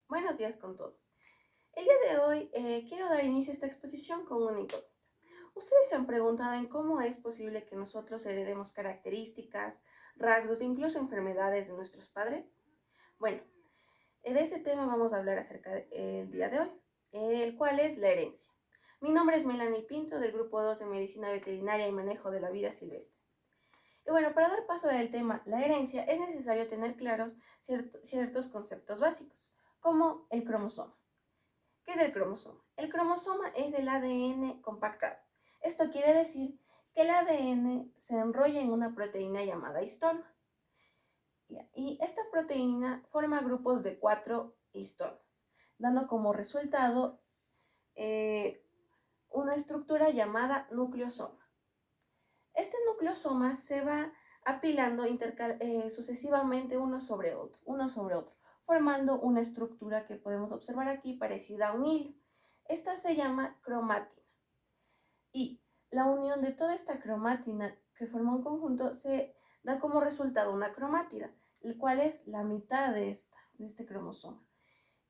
Buenos días con todos. El día de hoy quiero dar inicio a esta exposición con una incógnita. ¿Ustedes se han preguntado en cómo es posible que nosotros heredemos características, rasgos e incluso enfermedades de nuestros padres? Bueno, de ese tema vamos a hablar acerca del día de hoy, el cual es la herencia. Mi nombre es Melanie Pinto, del Grupo 2 de Medicina Veterinaria y Manejo de la Vida Silvestre. Y bueno, para dar paso al tema la herencia es necesario tener claros ciertos conceptos básicos, como el cromosoma. ¿Qué es el cromosoma? El cromosoma es el ADN compactado. Esto quiere decir que el ADN se enrolla en una proteína llamada histona. Y esta proteína forma grupos de 4 histonas, dando como resultado una estructura llamada nucleosoma. Este nucleosoma se va apilando sucesivamente uno sobre otro, formando una estructura que podemos observar aquí parecida a un hilo. Esta se llama cromátina. Y la unión de toda esta cromátina que forma un conjunto se da como resultado una cromátida, el cual es la mitad de este cromosoma.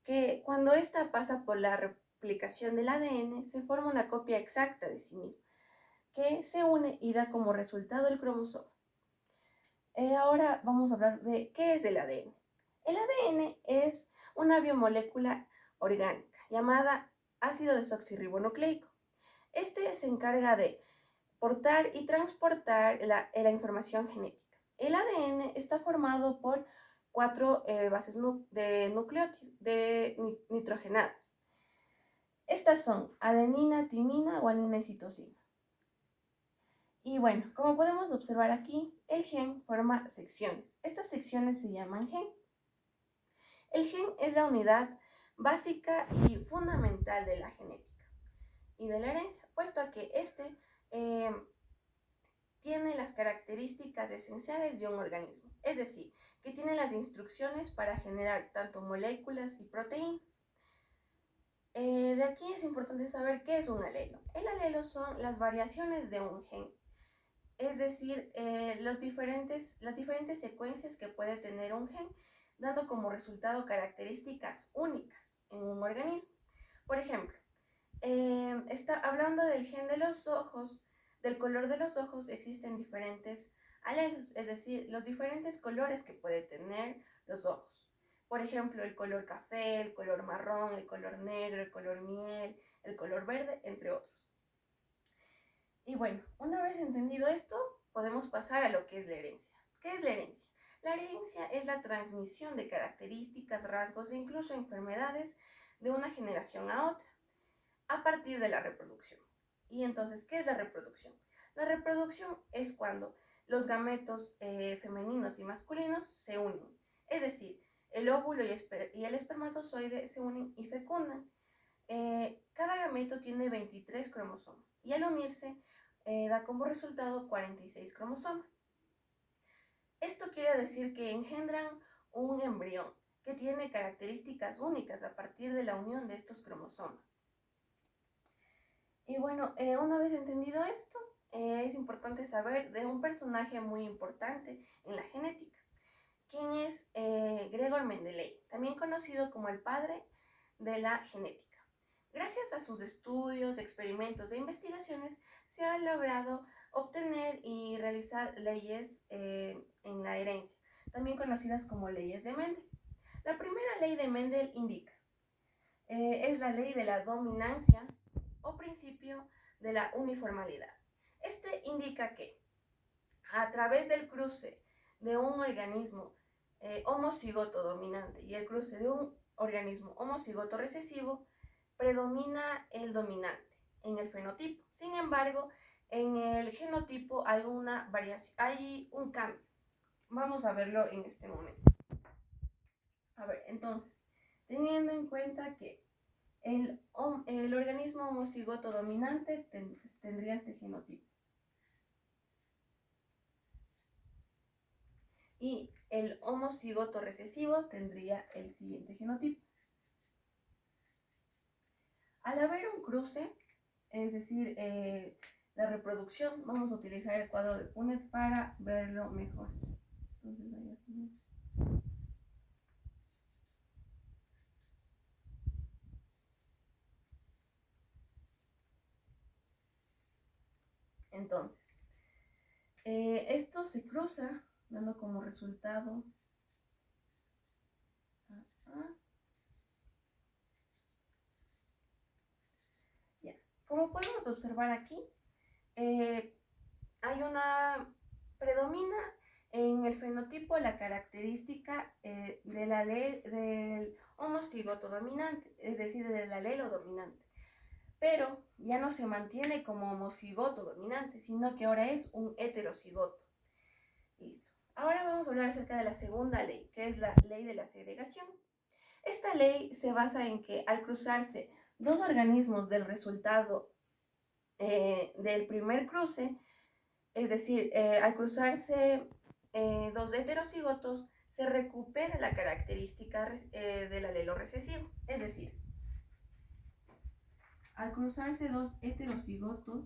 Que cuando esta pasa por la replicación del ADN, se forma una copia exacta de sí misma, que se une y da como resultado el cromosoma. Ahora vamos a hablar de qué es el ADN. El ADN es una biomolécula orgánica llamada ácido desoxirribonucleico. Este se encarga de portar y transportar la información genética. El ADN está formado por 4 bases nitrogenadas. Estas son adenina, timina, guanina y citosina. Y bueno, como podemos observar aquí, el gen forma secciones. Estas secciones se llaman gen. El gen es la unidad básica y fundamental de la genética y de la herencia, puesto a que tiene las características esenciales de un organismo, es decir, que tiene las instrucciones para generar tanto moléculas y proteínas. De aquí es importante saber qué es un alelo. El alelo son las variaciones de un gen, es decir, las diferentes secuencias que puede tener un gen, dando como resultado características únicas en un organismo. Por ejemplo, hablando del gen de los ojos, del color de los ojos, existen diferentes alelos, es decir, los diferentes colores que puede tener los ojos. Por ejemplo, el color café, el color marrón, el color negro, el color miel, el color verde, entre otros. Y bueno, una vez entendido esto, podemos pasar a lo que es la herencia. ¿Qué es la herencia? La herencia es la transmisión de características, rasgos e incluso enfermedades de una generación a otra, a partir de la reproducción. Y entonces, ¿qué es la reproducción? La reproducción es cuando los gametos femeninos y masculinos se unen. Es decir, el óvulo y el espermatozoide se unen y fecundan. Cada gameto tiene 23 cromosomas y al unirse da como resultado 46 cromosomas. Esto quiere decir que engendran un embrión que tiene características únicas a partir de la unión de estos cromosomas. Y bueno, una vez entendido esto, es importante saber de un personaje muy importante en la genética, quien es Gregor Mendeleev, también conocido como el padre de la genética. Gracias a sus estudios, experimentos e investigaciones, se ha logrado obtener y realizar leyes en la herencia, también conocidas como leyes de Mendel. La primera ley de Mendel indica, es la ley de la dominancia o principio de la uniformidad. Este indica que a través del cruce de un organismo homocigoto dominante y el cruce de un organismo homocigoto recesivo, predomina el dominante en el fenotipo. Sin embargo, en el genotipo hay una variación, hay un cambio. Vamos a verlo en este momento. A ver, entonces, teniendo en cuenta que el organismo homocigoto dominante tendría este genotipo. Y el homocigoto recesivo tendría el siguiente genotipo. Al haber un cruce, es decir, la reproducción, vamos a utilizar el cuadro de Punnett para verlo mejor. Entonces, ahí hacemos. Entonces, esto se cruza dando como resultado ya. Como podemos observar aquí, hay una predomina en el fenotipo la característica del homocigoto dominante, es decir, del alelo dominante. Pero ya no se mantiene como homocigoto dominante, sino que ahora es un heterocigoto. Listo. Ahora vamos a hablar acerca de la segunda ley, que es la ley de la segregación. Esta ley se basa en que al cruzarse dos organismos del resultado del primer cruce, es decir, al cruzarse dos heterocigotos, se recupera la característica del alelo recesivo. Es decir, al cruzarse dos heterocigotos,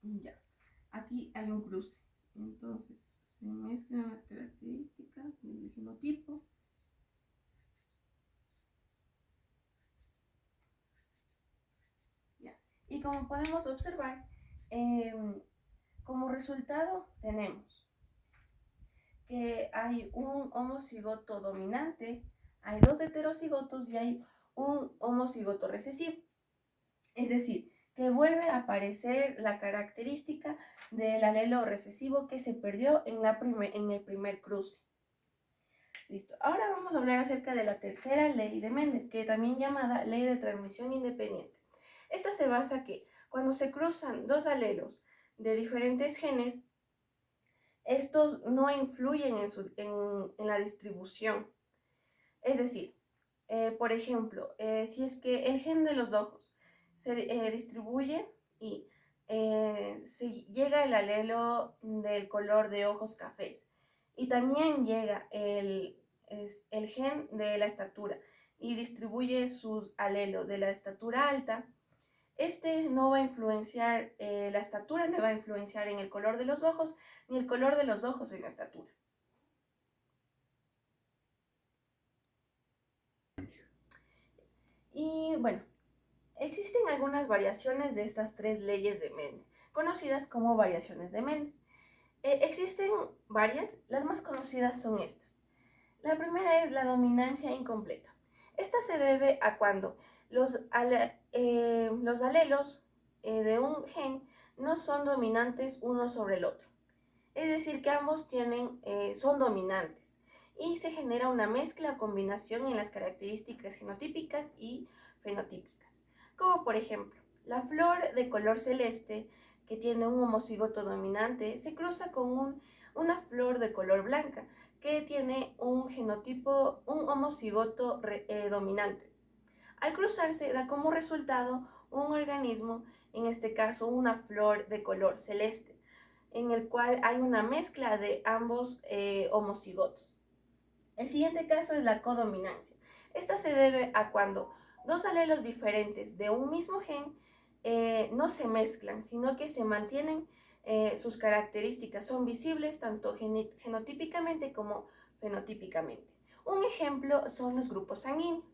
ya, aquí hay un cruce. Entonces, se mezclan las características del genotipo. Ya. Y como podemos observar, como resultado tenemos que hay un homocigoto dominante, hay dos heterocigotos y hay un homocigoto recesivo. Es decir, que vuelve a aparecer la característica del alelo recesivo que se perdió en el primer cruce. Listo. Ahora vamos a hablar acerca de la tercera ley de Mendel, que también llamada ley de transmisión independiente. Esta se basa que cuando se cruzan dos alelos de diferentes genes, estos no influyen en la distribución. Es decir, por ejemplo, si es que el gen de los ojos se distribuye y se llega el alelo del color de ojos cafés y también llega el gen de la estatura y distribuye sus alelos de la estatura alta, este no va a influenciar, la estatura no va a influenciar en el color de los ojos, ni el color de los ojos en la estatura. Y bueno, existen algunas variaciones de estas tres leyes de Mendel, conocidas como variaciones de Mendel. Existen varias, las más conocidas son estas. La primera es la dominancia incompleta. Esta se debe a cuando los alelos de un gen no son dominantes uno sobre el otro. Es decir, que ambos son dominantes y se genera una mezcla o combinación en las características genotípicas y fenotípicas. Como por ejemplo, la flor de color celeste que tiene un homocigoto dominante se cruza con una flor de color blanca que tiene un genotipo, un homocigoto dominante. Al cruzarse da como resultado un organismo, en este caso una flor de color celeste, en el cual hay una mezcla de ambos homocigotos. El siguiente caso es la codominancia. Esta se debe a cuando dos alelos diferentes de un mismo gen no se mezclan, sino que se mantienen sus características, son visibles tanto genotípicamente como fenotípicamente. Un ejemplo son los grupos sanguíneos.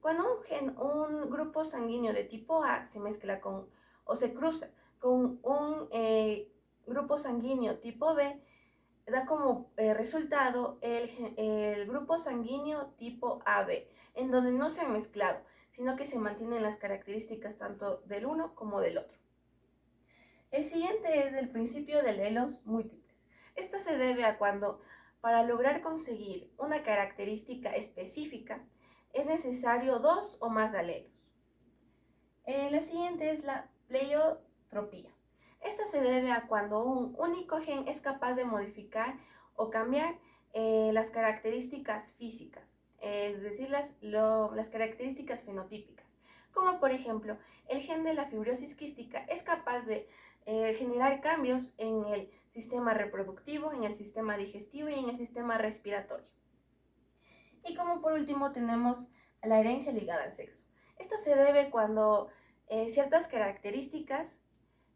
Cuando un grupo sanguíneo de tipo A se mezcla o se cruza con un grupo sanguíneo tipo B, da como resultado el grupo sanguíneo tipo AB, en donde no se han mezclado, sino que se mantienen las características tanto del uno como del otro. El siguiente es el principio de alelos múltiples. Esto se debe a cuando, para lograr conseguir una característica específica, es necesario dos o más alelos. La siguiente es la pleiotropía. Esta se debe a cuando un único gen es capaz de modificar o cambiar las características físicas, es decir, las características fenotípicas. Como por ejemplo, el gen de la fibrosis quística es capaz de generar cambios en el sistema reproductivo, en el sistema digestivo y en el sistema respiratorio. Y como por último tenemos la herencia ligada al sexo. Esta se debe cuando ciertas características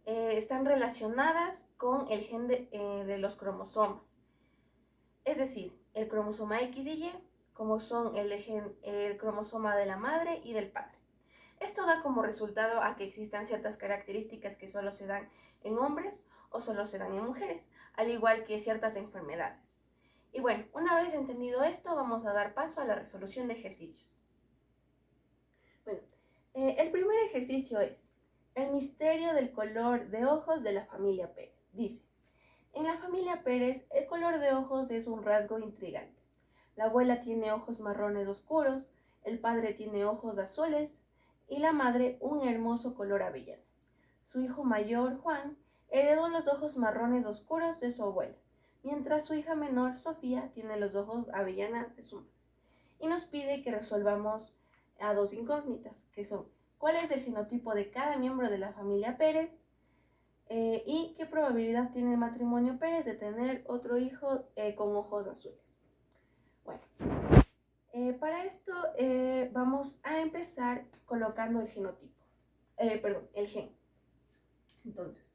están relacionadas con el gen de los cromosomas. Es decir, el cromosoma X y Y, como son el cromosoma de la madre y del padre. Esto da como resultado a que existan ciertas características que solo se dan en hombres o solo se dan en mujeres, al igual que ciertas enfermedades. Y bueno, una vez entendido esto, vamos a dar paso a la resolución de ejercicios. Bueno, el primer ejercicio es el misterio del color de ojos de la familia Pérez. Dice, en la familia Pérez, el color de ojos es un rasgo intrigante. La abuela tiene ojos marrones oscuros, el padre tiene ojos azules y la madre un hermoso color avellana. Su hijo mayor, Juan, heredó los ojos marrones oscuros de su abuela, mientras su hija menor, Sofía, tiene los ojos avellanas de su madre. Y nos pide que resolvamos a dos incógnitas, que son cuál es el genotipo de cada miembro de la familia Pérez y qué probabilidad tiene el matrimonio Pérez de tener otro hijo con ojos azules. Bueno, para esto vamos a empezar colocando el genotipo, el gen. Entonces,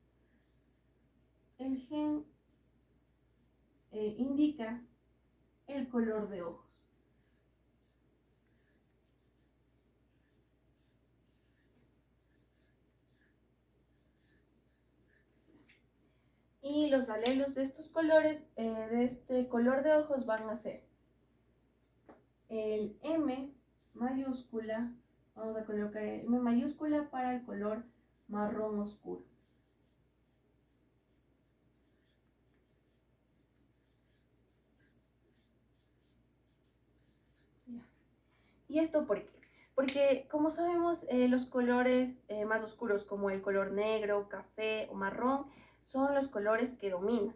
el gen indica el color de ojos. Y los alelos de estos colores, de este color de ojos, van a ser el M mayúscula, vamos a colocar el M mayúscula para el color marrón oscuro. Ya. ¿Y esto por qué? Porque como sabemos, los colores más oscuros como el color negro, café o marrón son los colores que dominan.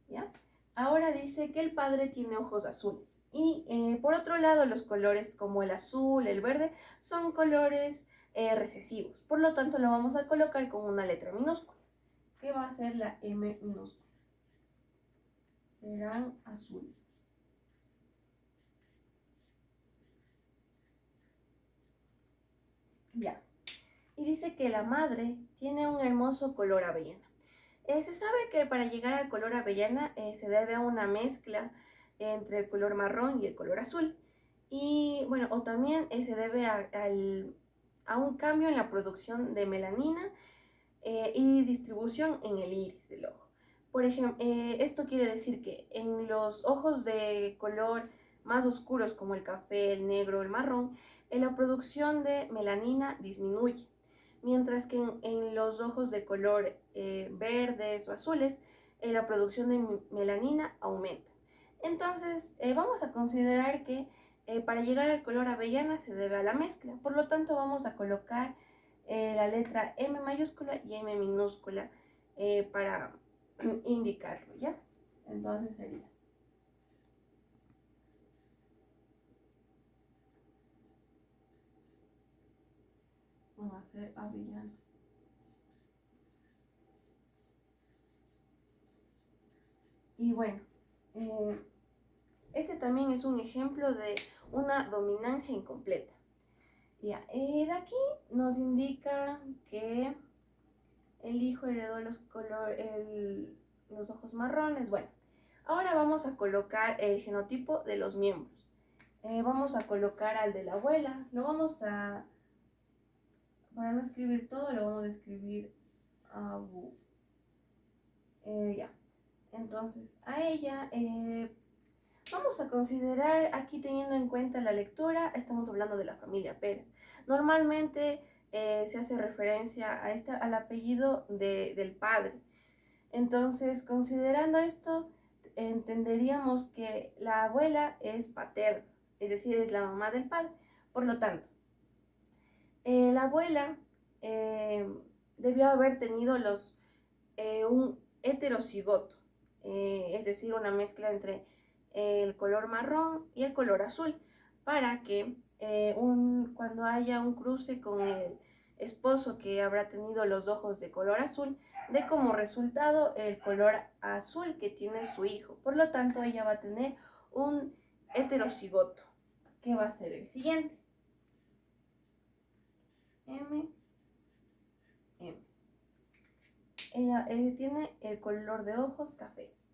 ¿Ya? Ahora dice que el padre tiene ojos azules. Y por otro lado, los colores como el azul, el verde, son colores recesivos. Por lo tanto, lo vamos a colocar con una letra minúscula, que va a ser la M minúscula. Serán azules. Ya. Y dice que la madre tiene un hermoso color avellana. Se sabe que para llegar al color avellana se debe a una mezcla entre el color marrón y el color azul. Y bueno, o también se debe a un cambio en la producción de melanina y distribución en el iris del ojo. Por ejemplo, esto quiere decir que en los ojos de color más oscuros como el café, el negro, el marrón, la producción de melanina disminuye, mientras que en los ojos de color verdes o azules, la producción de melanina aumenta. Entonces, vamos a considerar que para llegar al color avellana se debe a la mezcla. Por lo tanto, vamos a colocar la letra M mayúscula y M minúscula para indicarlo, ¿ya? Entonces sería van a ser avellana. Y bueno, este también es un ejemplo de una dominancia incompleta. Ya, de aquí nos indica que el hijo heredó los ojos marrones. Bueno, ahora vamos a colocar el genotipo de los miembros. Vamos a colocar al de la abuela. Para no escribir todo, lo vamos a escribir abu. Ya. Entonces, a ella vamos a considerar, aquí teniendo en cuenta la lectura, estamos hablando de la familia Pérez. Normalmente se hace referencia al apellido del padre. Entonces, considerando esto, entenderíamos que la abuela es paterna, es decir, es la mamá del padre. Por lo tanto, la abuela debió haber tenido un heterocigoto, es decir, una mezcla entre el color marrón y el color azul, para que cuando haya un cruce con el esposo que habrá tenido los ojos de color azul, dé como resultado el color azul que tiene su hijo. Por lo tanto, ella va a tener un heterocigoto, que va a ser el siguiente. M, M. Ella tiene el color de ojos cafés.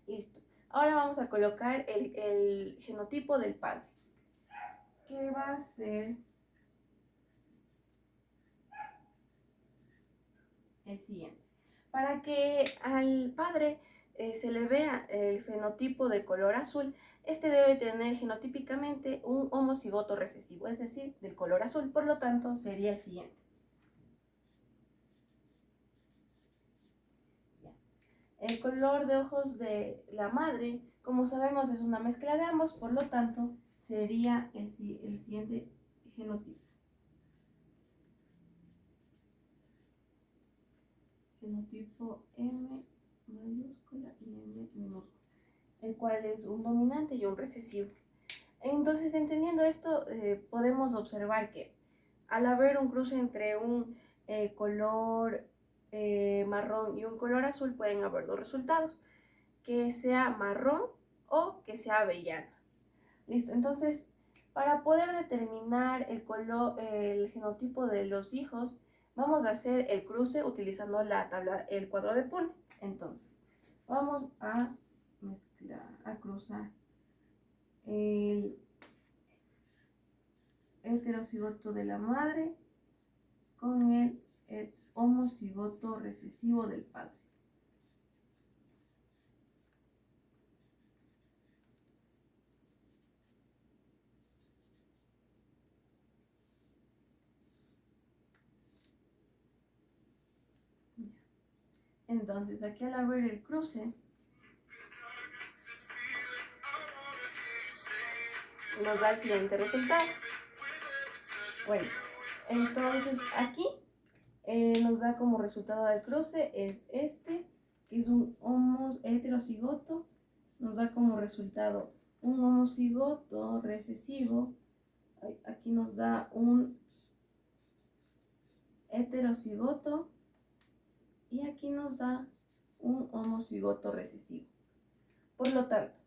Listo. Ahora vamos a colocar el genotipo del padre, que va a ser el siguiente. Para que al padre se le vea el fenotipo de color azul, este debe tener genotípicamente un homocigoto recesivo, es decir, del color azul. Por lo tanto, sería el siguiente. El color de ojos de la madre, como sabemos, es una mezcla de ambos, por lo tanto, sería el siguiente genotipo. Genotipo M mayúscula y M minúscula, el cual es un dominante y un recesivo. Entonces, entendiendo esto, podemos observar que al haber un cruce entre un color marrón y un color azul, pueden haber dos resultados, que sea marrón o que sea avellana. Listo, entonces, para poder determinar el genotipo de los hijos, vamos a hacer el cruce utilizando la tabla, el cuadro de Punnett. Entonces, vamos a mezclar, a cruzar el heterocigoto de la madre con el homocigoto recesivo del padre. Entonces, aquí al abrir el cruce, nos da el siguiente resultado. Bueno, entonces aquí nos da como resultado del cruce es este, que es un heterocigoto, nos da como resultado un homocigoto recesivo. Aquí nos da un heterocigoto y aquí nos da un homocigoto recesivo. Por lo tanto,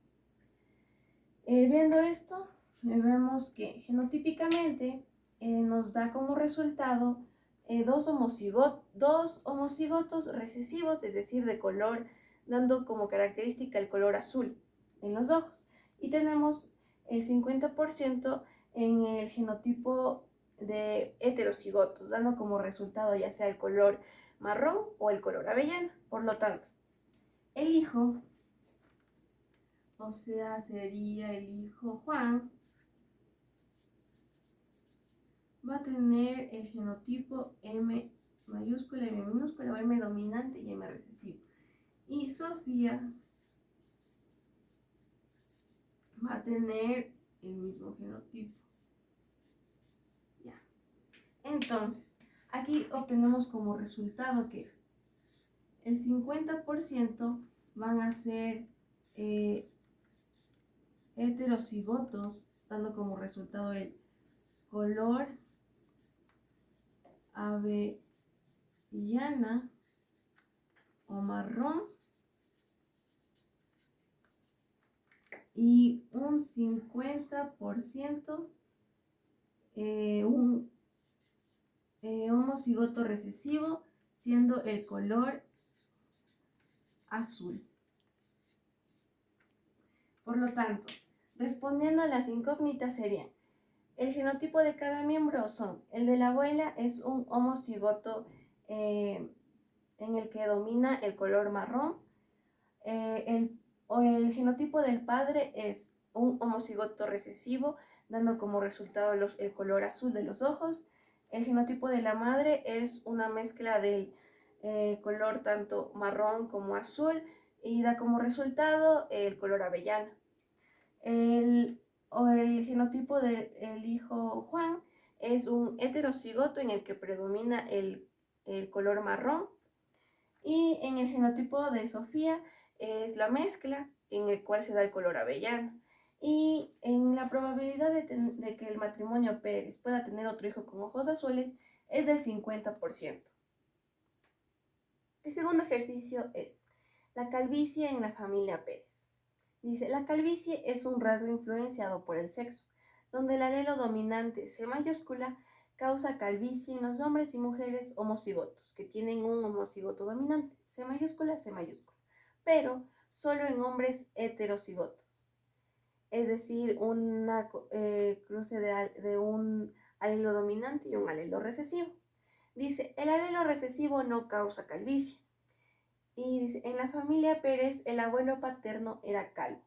viendo esto, vemos que genotípicamente nos da como resultado dos homocigotos recesivos, es decir, de color, dando como característica el color azul en los ojos. Y tenemos el 50% en el genotipo de heterocigotos, dando como resultado ya sea el color marrón o el color avellana. Por lo tanto, el hijo, o sea, sería el hijo Juan, va a tener el genotipo M mayúscula, M minúscula, o M dominante y M recesivo. Y Sofía va a tener el mismo genotipo. Ya. Entonces, aquí obtenemos como resultado que el 50% van a ser heterocigotos, dando como resultado el color avellana o marrón, y un 50% un homocigoto recesivo, siendo el color azul. Por lo tanto, respondiendo a las incógnitas serían: el genotipo de cada miembro son: el de la abuela es un homocigoto en el que domina el color marrón, el genotipo del padre es un homocigoto recesivo, dando como resultado el color azul de los ojos. El genotipo de la madre es una mezcla del color tanto marrón como azul y da como resultado el color avellana. El genotipo del hijo Juan es un heterocigoto en el que predomina el color marrón. Y en el genotipo de Sofía es la mezcla en el cual se da el color avellano. Y en la probabilidad de que el matrimonio Pérez pueda tener otro hijo con ojos azules es del 50%. El segundo ejercicio es la calvicie en la familia Pérez. Dice: la calvicie es un rasgo influenciado por el sexo, donde el alelo dominante C mayúscula causa calvicie en los hombres y mujeres homocigotos, que tienen un homocigoto dominante, C mayúscula, C mayúscula, pero solo en hombres heterocigotos, es decir, una cruce de un alelo dominante y un alelo recesivo. Dice, el alelo recesivo no causa calvicie. Y dice, en la familia Pérez el abuelo paterno era calvo,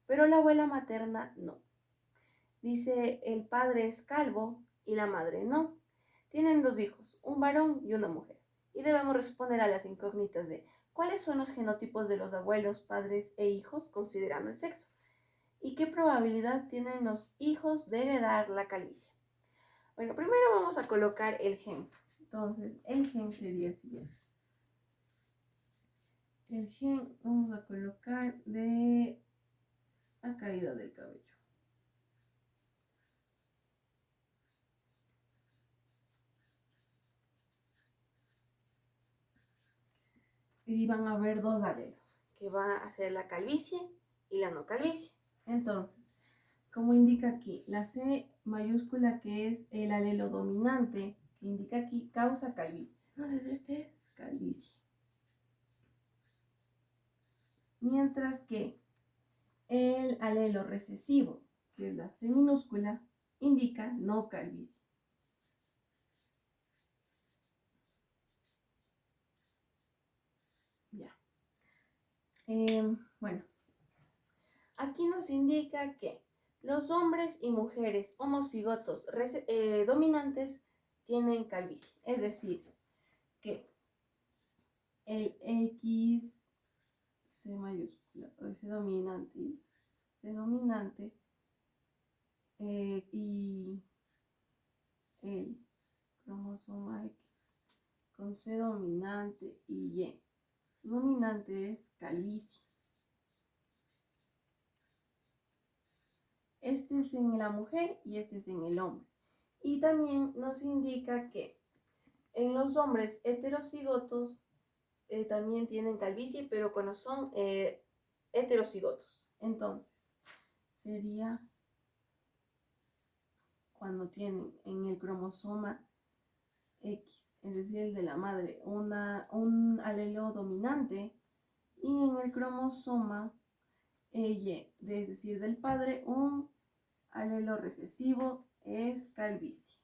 pero la abuela materna no. Dice, el padre es calvo y la madre no. Tienen 2 hijos, un varón y una mujer. Y debemos responder a las incógnitas de ¿cuáles son los genotipos de los abuelos, padres e hijos considerando el sexo? ¿Y qué probabilidad tienen los hijos de heredar la calvicie? Bueno, primero vamos a colocar el gen. Entonces, el gen sería el siguiente. El gen vamos a colocar de la caída del cabello. Y van a haber 2 alelos, que va a ser la calvicie y la no calvicie. Entonces, como indica aquí, la C mayúscula, que es el alelo dominante, que indica aquí, causa calvicie. Entonces, este es calvicie. Mientras que el alelo recesivo, que es la C minúscula, indica no calvicie. Ya. Bueno, aquí nos indica que los hombres y mujeres homocigotos dominantes tienen calvicie. Es decir, que el X, C mayúscula, o C dominante y el cromosoma X con C dominante y Y dominante es calvicie. Este es en la mujer y este es en el hombre. Y también nos indica que en los hombres heterocigotos también tienen calvicie, pero cuando son heterocigotos. Entonces, sería cuando tienen en el cromosoma X, es decir, el de la madre, un alelo dominante, y en el cromosoma Y, es decir, del padre, un alelo recesivo, es calvicie.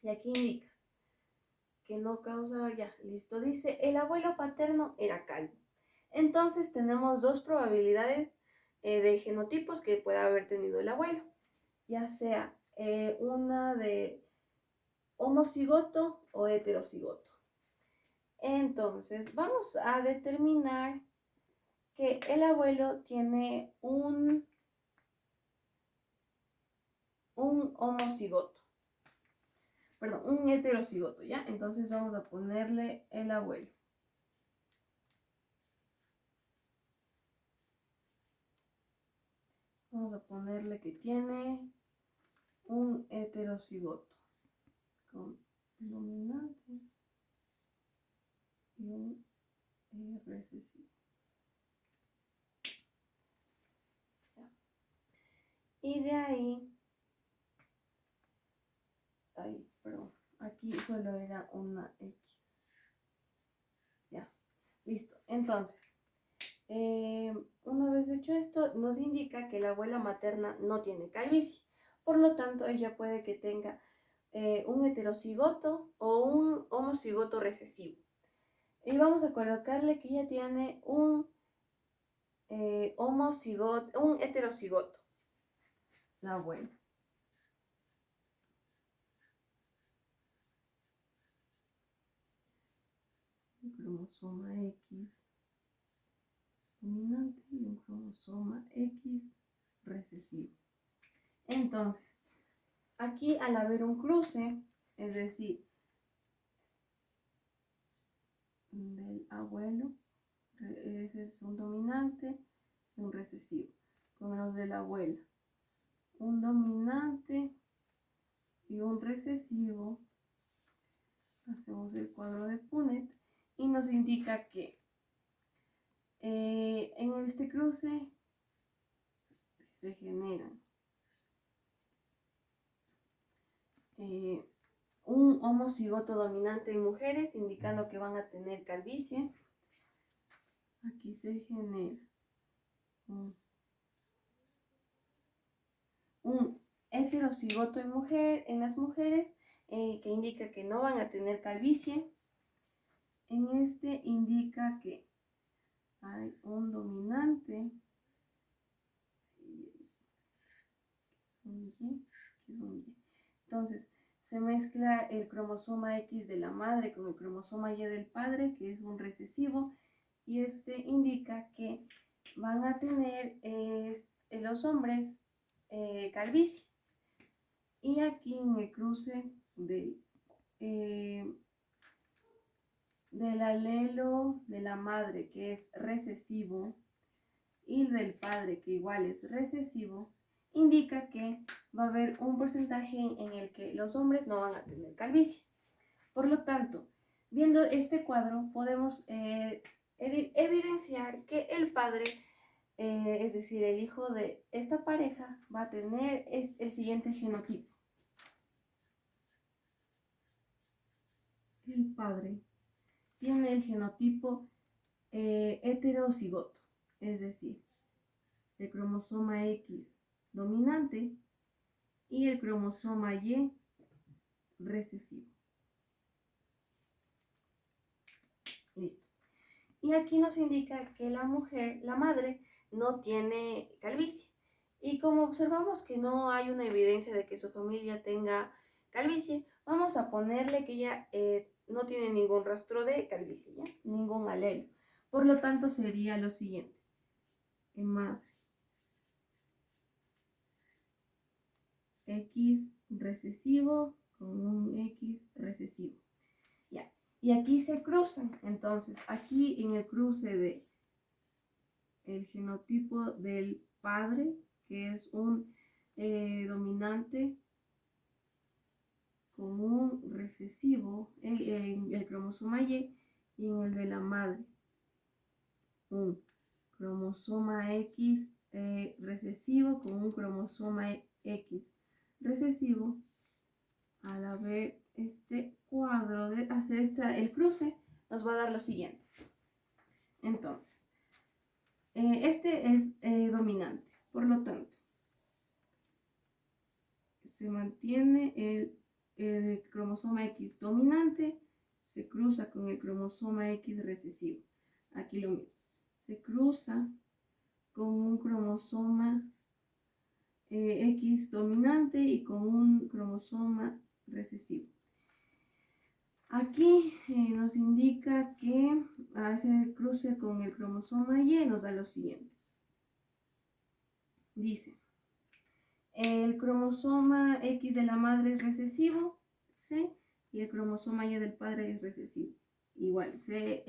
Y aquí indica que no causa, ya, listo, dice, el abuelo paterno era calvo. Entonces tenemos 2 probabilidades de genotipos que pueda haber tenido el abuelo, ya sea una de homocigoto o heterocigoto. Entonces vamos a determinar que el abuelo tiene un homocigoto, perdón, un heterocigoto, ¿ya? Entonces vamos a ponerle el abuelo. Vamos a ponerle que tiene un heterocigoto con dominante y un recesivo. ¿Ya? Y de ahí, perdón, aquí solo era una X. Ya, listo. Entonces, una vez hecho esto, nos indica que la abuela materna no tiene calvicie. Por lo tanto, ella puede que tenga un heterocigoto o un homocigoto recesivo. Y vamos a colocarle que ella tiene un homocigoto, un heterocigoto, la abuela. Un cromosoma X dominante y un cromosoma X recesivo. Entonces, aquí al haber un cruce, es decir, del abuelo, ese es un dominante y un recesivo. Con los de la abuela, un dominante y un recesivo, hacemos el cuadro de Punnett y nos indica que en este cruce se generan un homocigoto dominante en mujeres, indicando que van a tener calvicie. Aquí se genera un heterocigoto en las mujeres, que indica que no van a tener calvicie. En este indica que hay un dominante, entonces se mezcla el cromosoma X de la madre con el cromosoma Y del padre, que es un recesivo, y este indica que van a tener los hombres calvicie. Y aquí en el cruce del alelo de la madre, que es recesivo, y del padre, que igual es recesivo, indica que va a haber un porcentaje en el que los hombres no van a tener calvicie. Por lo tanto, viendo este cuadro, podemos evidenciar que el padre, es decir, el hijo de esta pareja, va a tener el siguiente genotipo. El padre tiene el genotipo heterocigoto, es decir, el cromosoma X dominante y el cromosoma Y recesivo. Listo. Y aquí nos indica que la mujer, la madre, no tiene calvicie. Y como observamos que no hay una evidencia de que su familia tenga calvicie, vamos a ponerle que ella no tiene ningún rastro de calvicie, ¿ya? Ningún alelo. Por lo tanto, sería lo siguiente. En madre, X recesivo con un X recesivo. Ya. Y aquí se cruzan. Entonces, aquí en el cruce de el genotipo del padre, que es un dominante con un recesivo en el cromosoma Y, y en el de la madre un cromosoma X recesivo con un cromosoma X recesivo. Al haber este cuadro de hacer el cruce, nos va a dar lo siguiente. Entonces, este es dominante, por lo tanto, se mantiene el cromosoma X dominante, se cruza con el cromosoma X recesivo. Aquí lo mismo, se cruza con un cromosoma X dominante y con un cromosoma recesivo. Aquí nos indica que hacer cruce con el cromosoma Y nos da lo siguiente. Dice, el cromosoma X de la madre es recesivo, C, y el cromosoma Y del padre es recesivo. Igual, C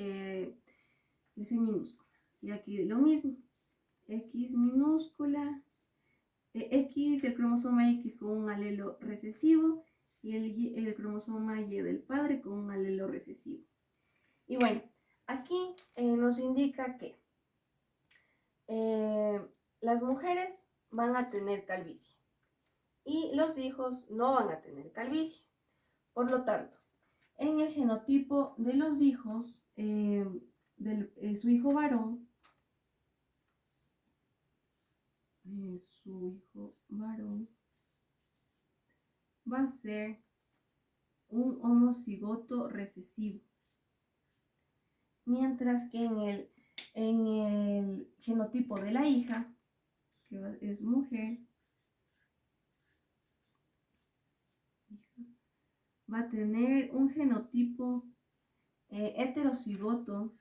minúscula. Y aquí lo mismo, X minúscula, X, el cromosoma X con un alelo recesivo, y el cromosoma Y del padre con un alelo recesivo. Y bueno, aquí nos indica que las mujeres van a tener calvicie y los hijos no van a tener calvicie. Por lo tanto, en el genotipo de los hijos, su hijo varón, va a ser un homocigoto recesivo, mientras que en el genotipo de la hija, que es mujer, va a tener un genotipo heterocigoto,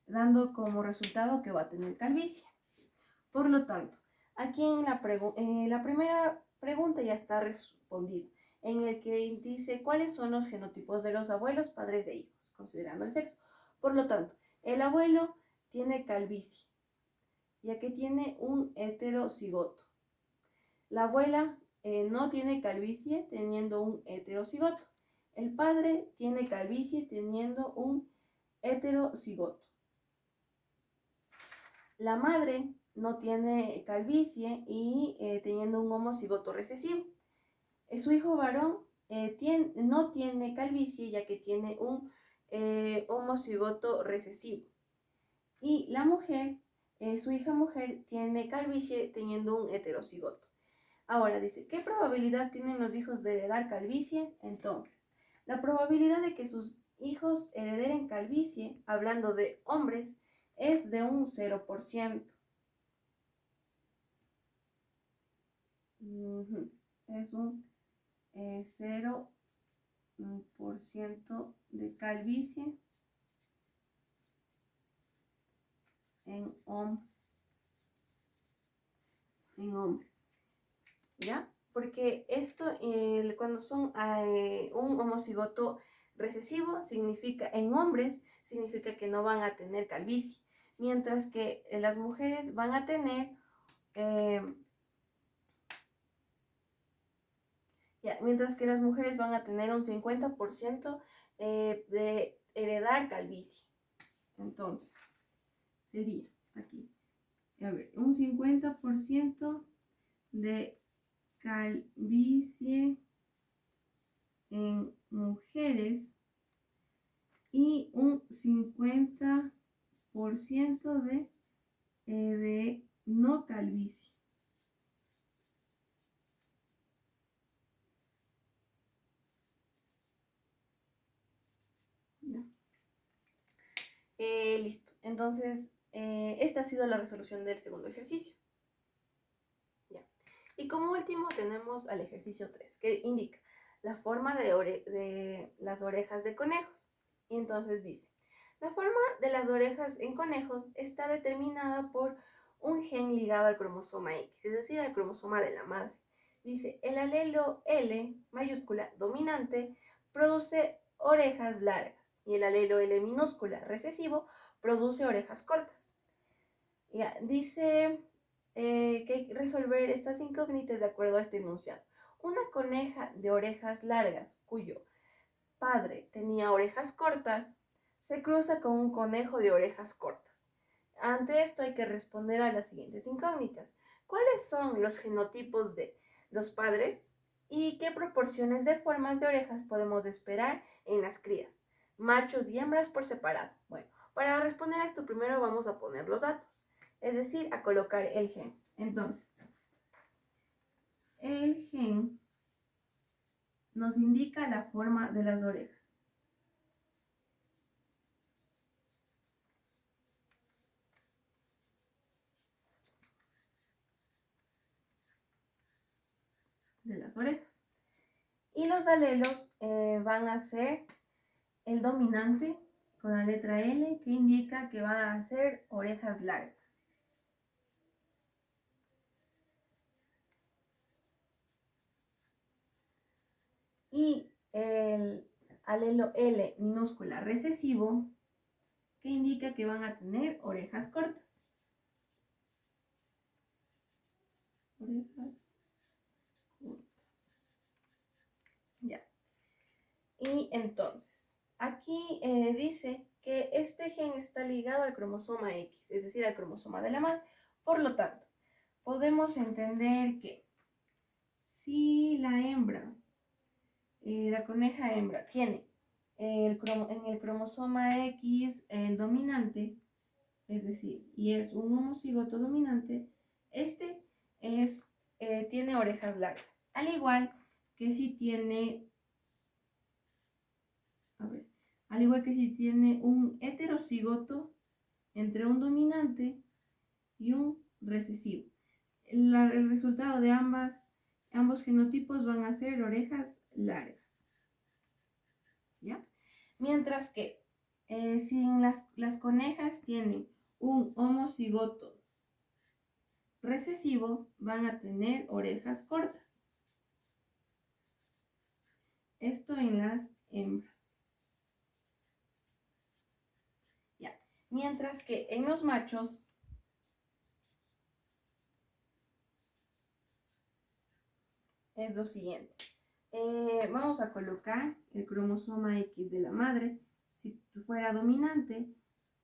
dando como resultado que va a tener calvicie. Por lo tanto, aquí en la primera pregunta ya está respondida, en el que dice cuáles son los genotipos de los abuelos, padres de hijos, considerando el sexo. Por lo tanto, el abuelo tiene calvicie, ya que tiene un heterocigoto. La abuela no tiene calvicie, teniendo un heterocigoto. El padre tiene calvicie, teniendo un heterocigoto. La madre no tiene calvicie y teniendo un homocigoto recesivo. Su hijo varón no tiene calvicie ya que tiene un homocigoto recesivo. Y la mujer, su hija mujer, tiene calvicie teniendo un heterocigoto. Ahora dice, ¿qué probabilidad tienen los hijos de heredar calvicie? Entonces, la probabilidad de que sus hijos herederen calvicie, hablando de hombres, es de un 0%. Es un 0% de calvicie en hombres. ¿Ya? Porque esto, cuando son un homocigoto recesivo, significa, en hombres, significa que no van a tener calvicie, mientras que las mujeres van a tener, mientras que las mujeres van a tener un 50% de heredar calvicie. Entonces, sería aquí, a ver, un 50% de calvicie en mujeres y un 50% de no calvicie. ¿Ya? Listo. Entonces, esta ha sido la resolución del segundo ejercicio. ¿Ya? Y como último tenemos al ejercicio 3, que indica la forma de las orejas de conejos. Y entonces dice, la forma de las orejas en conejos está determinada por un gen ligado al cromosoma X, es decir, al cromosoma de la madre. Dice, el alelo L mayúscula dominante produce orejas largas y el alelo L minúscula recesivo produce orejas cortas. Ya, dice que hay que resolver estas incógnitas de acuerdo a este enunciado. Una coneja de orejas largas, cuyo padre tenía orejas cortas, se cruza con un conejo de orejas cortas. Ante esto hay que responder a las siguientes incógnitas. ¿Cuáles son los genotipos de los padres? ¿Y qué proporciones de formas de orejas podemos esperar en las crías? Machos y hembras por separado. Bueno, para responder a esto primero vamos a poner los datos, es decir, a colocar el gen. Entonces, el gen nos indica la forma de las orejas. Y los alelos van a ser el dominante con la letra L, que indica que van a ser orejas largas. Y el alelo L minúscula recesivo, que indica que van a tener orejas cortas. Orejas cortas. Ya. Y entonces, aquí dice que este gen está ligado al cromosoma X, es decir, al cromosoma de la madre. Por lo tanto, podemos entender que si la hembra, la coneja hembra, tiene en el cromosoma X el dominante, es decir, y es un homocigoto dominante, este tiene orejas largas, al igual que si tiene, un heterocigoto entre un dominante y un recesivo. El resultado de ambos genotipos van a ser orejas largas. ¿Ya? Mientras que si las conejas tienen un homocigoto recesivo, van a tener orejas cortas. Esto en las hembras. Ya. Mientras que en los machos es lo siguiente. Vamos a colocar el cromosoma X de la madre. Si fuera dominante,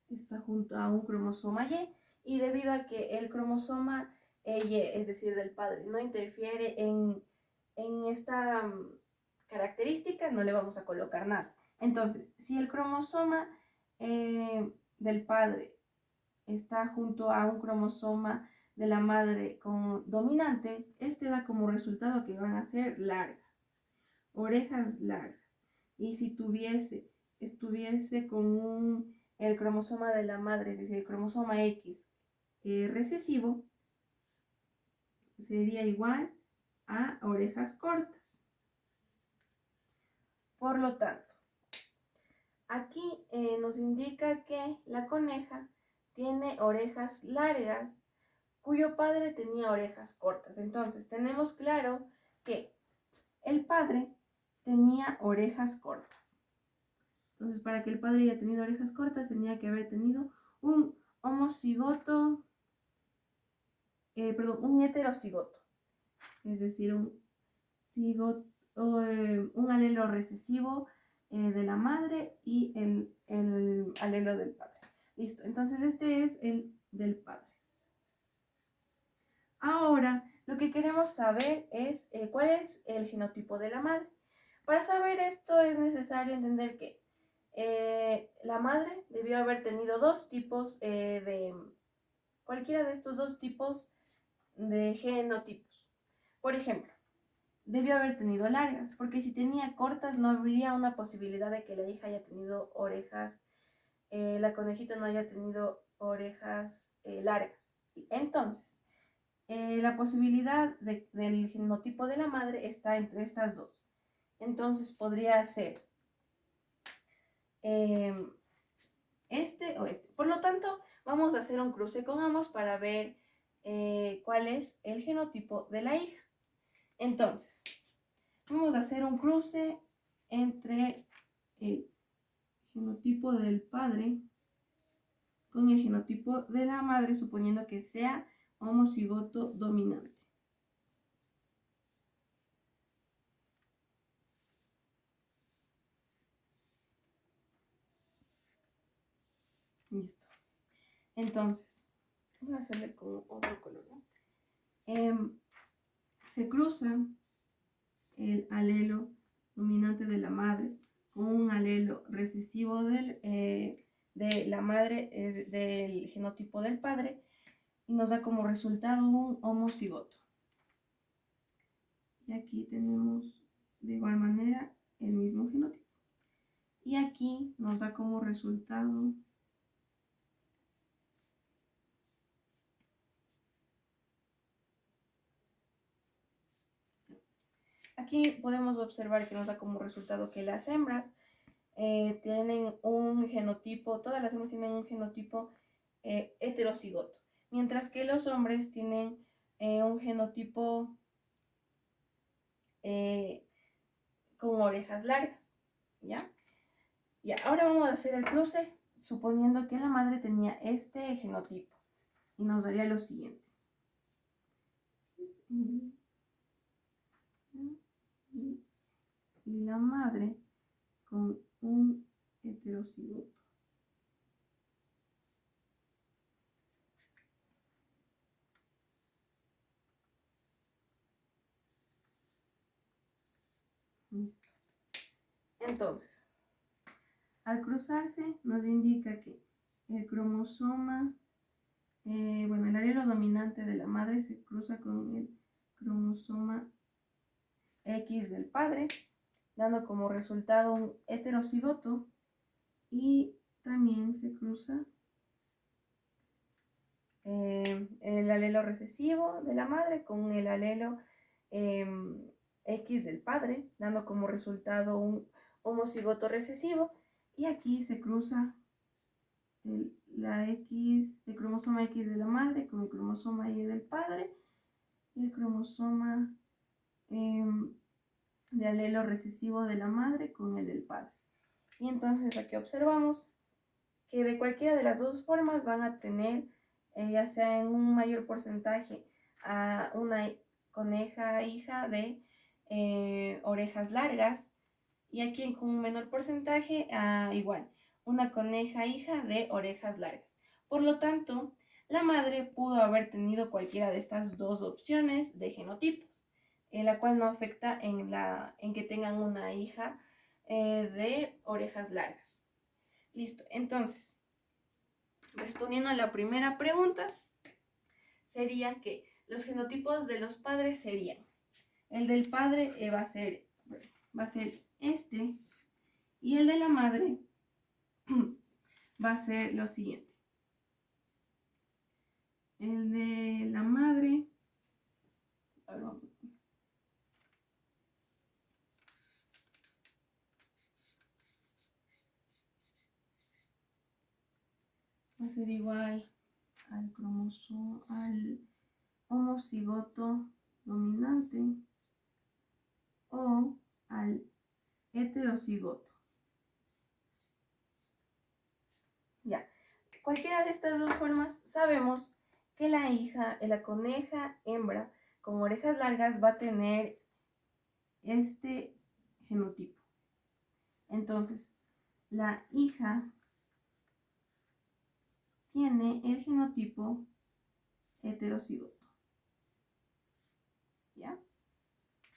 está junto a un cromosoma Y. y debido a que el cromosoma Y, es decir, del padre, no interfiere en esta característica, no le vamos a colocar nada. Entonces, si el cromosoma del padre está junto a un cromosoma de la madre con dominante, este da como resultado que van a ser largas, orejas largas. Y si estuviese con el cromosoma de la madre, es decir, el cromosoma X recesivo, sería igual a orejas cortas. Por lo tanto, aquí nos indica que la coneja tiene orejas largas, cuyo padre tenía orejas cortas. Entonces, tenemos claro que el padre tenía orejas cortas. Entonces, para que el padre haya tenido orejas cortas, tenía que haber tenido un homocigoto, un heterocigoto, es decir, un alelo recesivo de la madre y el alelo del padre. Listo, entonces este es el del padre. Ahora, lo que queremos saber es cuál es el genotipo de la madre. Para saber esto es necesario entender que la madre debió haber tenido dos tipos cualquiera de estos dos tipos de genotipos. Por ejemplo, debió haber tenido largas, porque si tenía cortas no habría una posibilidad de que la hija haya tenido orejas, la conejita no haya tenido orejas largas. Entonces, la posibilidad del genotipo de la madre está entre estas dos. Entonces podría ser este o este. Por lo tanto, vamos a hacer un cruce con ambos para ver cuál es el genotipo de la hija. Entonces, vamos a hacer un cruce entre el genotipo del padre con el genotipo de la madre, suponiendo que sea homocigoto dominante. Listo. Entonces, voy a hacerle con otro color, ¿no? Se cruza el alelo dominante de la madre con un alelo recesivo de la madre, del genotipo del padre, y nos da como resultado un homocigoto. Y aquí tenemos de igual manera el mismo genotipo. Y aquí nos da como resultado aquí podemos observar que nos da como resultado que las hembras tienen un genotipo, todas las hembras tienen un genotipo heterocigoto, mientras que los hombres tienen un genotipo con orejas largas, ¿ya? Ya, ahora vamos a hacer el cruce suponiendo que la madre tenía este genotipo y nos daría lo siguiente. Y la madre con un heterocigoto. Listo. Entonces, al cruzarse nos indica que el cromosoma, el alelo dominante de la madre se cruza con el cromosoma X del padre, dando como resultado un heterocigoto, y también se cruza el alelo recesivo de la madre con el alelo X del padre, dando como resultado un homocigoto recesivo, y aquí se cruza el cromosoma X de la madre con el cromosoma Y del padre y el cromosoma de alelo recesivo de la madre con el del padre. Y entonces aquí observamos que de cualquiera de las dos formas van a tener, ya sea en un mayor porcentaje, a una coneja hija de orejas largas, y aquí con un menor porcentaje, igual, una coneja hija de orejas largas. Por lo tanto, la madre pudo haber tenido cualquiera de estas dos opciones de genotipos, la cual no afecta en que tengan una hija de orejas largas. Listo, entonces, respondiendo a la primera pregunta, sería que los genotipos de los padres serían, el del padre va a ser este, y el de la madre va a ser lo siguiente. El de la madre, a ver, vamos a poner. Va a ser igual al cromosoma, al homocigoto dominante o al heterocigoto. Ya, cualquiera de estas dos formas sabemos que la coneja hembra con orejas largas va a tener este genotipo. Entonces, la hija tiene el genotipo heterocigoto. ¿Ya?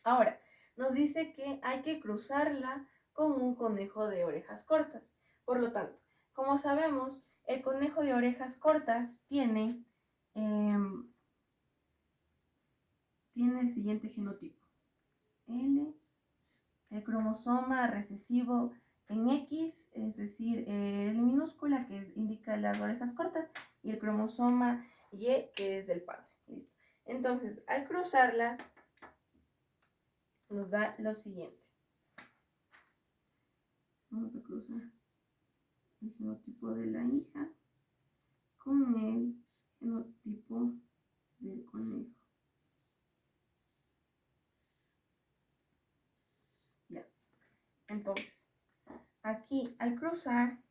Ahora, nos dice que hay que cruzarla con un conejo de orejas cortas. Por lo tanto, como sabemos, el conejo de orejas cortas tiene el siguiente genotipo. El cromosoma recesivo en X, es decir, el minúscula que indica las orejas cortas, y el cromosoma Y que es del padre. Listo. Entonces, al cruzarlas, nos da lo siguiente. Vamos a cruzar el genotipo de la hija con el genotipo del conejo. Ya. Entonces, aquí al cruzar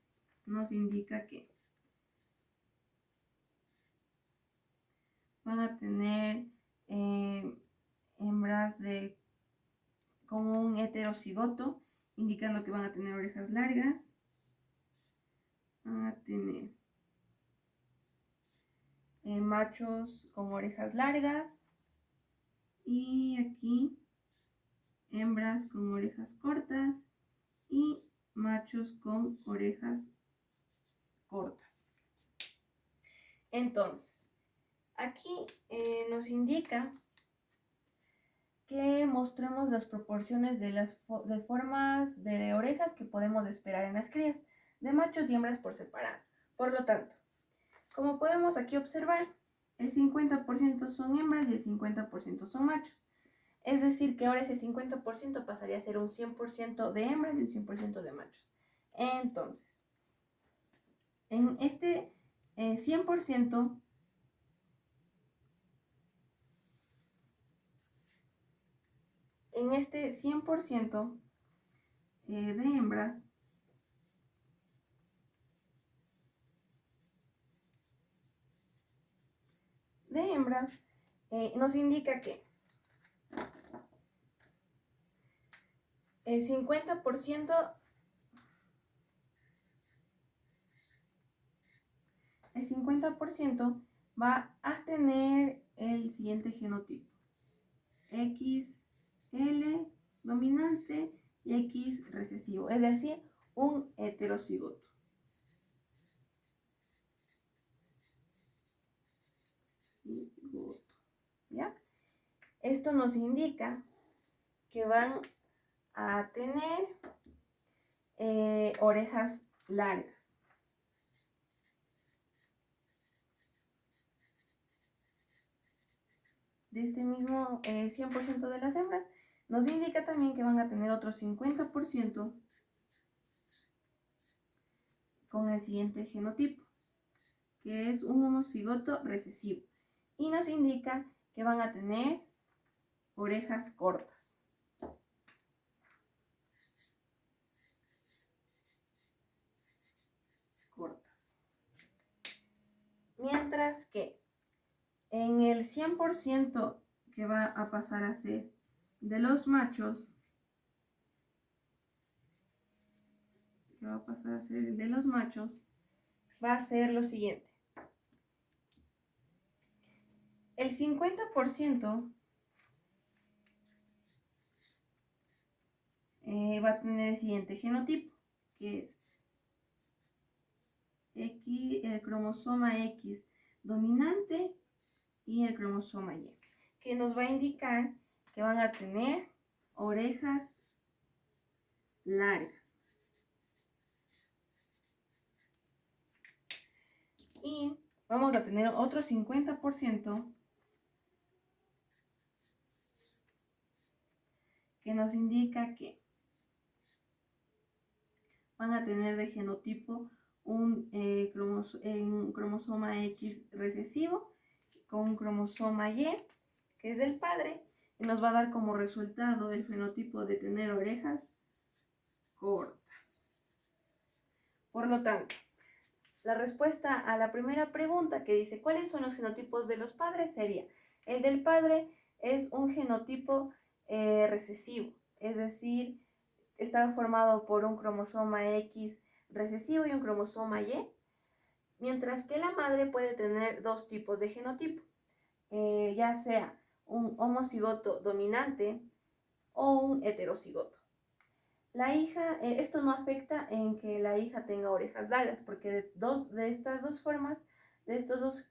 nos indica que van a tener hembras con un heterocigoto, indicando que van a tener orejas largas. Van a tener machos con orejas largas. Y aquí hembras con orejas cortas y machos con orejas cortas. Entonces, aquí nos indica que mostremos las proporciones de formas de orejas que podemos esperar en las crías, de machos y hembras por separado. Por lo tanto, como podemos aquí observar, el 50% son hembras y el 50% son machos. Es decir, que ahora ese 50% pasaría a ser un 100% de hembras y un 100% de machos. Entonces, en este 100%, de hembras, nos indica que el 50% va a tener el siguiente genotipo: XL dominante y X recesivo, es decir, un heterocigoto. ¿Ya? Esto nos indica que van a tener orejas largas. De este mismo 100% de las hembras, nos indica también que van a tener otro 50% con el siguiente genotipo, que es un homocigoto recesivo. Y nos indica que van a tener orejas cortas. Mientras que en el 100% que va a pasar a ser de los machos, va a ser lo siguiente. el 50% va a tener el siguiente genotipo, que es el cromosoma X dominante y el cromosoma Y, que nos va a indicar que van a tener orejas largas. Y vamos a tener otro 50% que nos indica que van a tener de genotipo un cromosoma X recesivo con un cromosoma Y, que es del padre, y nos va a dar como resultado el fenotipo de tener orejas cortas. Por lo tanto, la respuesta a la primera pregunta que dice ¿cuáles son los genotipos de los padres? Sería, el del padre es un genotipo recesivo, es decir, está formado por un cromosoma X recesivo y un cromosoma Y, mientras que la madre puede tener dos tipos de genotipo, ya sea un homocigoto dominante o un heterocigoto. La hija, esto no afecta en que la hija tenga orejas largas, porque de estas dos formas, de estos dos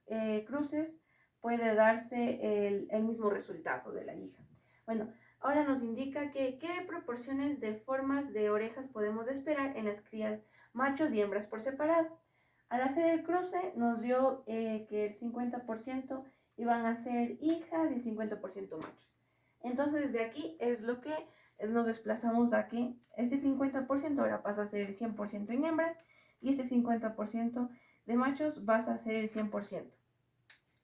cruces, puede darse el mismo resultado de la hija. Bueno, ahora nos indica que qué proporciones de formas de orejas podemos esperar en las crías machos y hembras por separado. Al hacer el cruce nos dio que el 50% iban a ser hijas y el 50% machos. Entonces de aquí es lo que nos desplazamos a que este 50% ahora pasa a ser el 100% en hembras y este 50% de machos pasa a ser el 100%.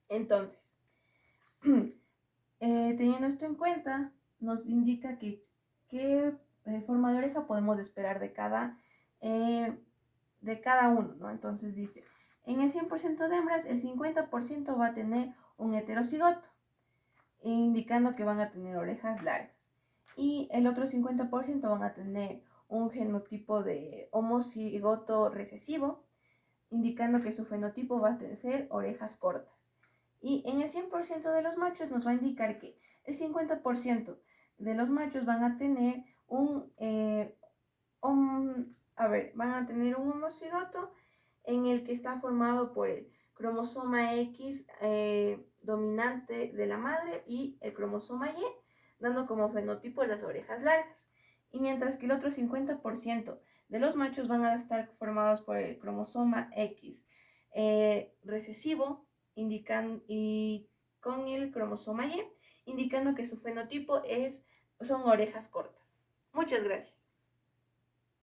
Entonces, teniendo esto en cuenta, nos indica que qué forma de oreja podemos esperar de cada uno, ¿no? Entonces dice, en el 100% de hembras, el 50% va a tener un heterocigoto, indicando que van a tener orejas largas. Y el otro 50% van a tener un genotipo de homocigoto recesivo, indicando que su fenotipo va a ser orejas cortas. Y en el 100% de los machos nos va a indicar que el 50% de los machos van a tener un homocigoto en el que está formado por el cromosoma X dominante de la madre y el cromosoma Y, dando como fenotipo las orejas largas. Y mientras que el otro 50% de los machos van a estar formados por el cromosoma X recesivo y con el cromosoma Y, indicando que su fenotipo son orejas cortas. Muchas gracias.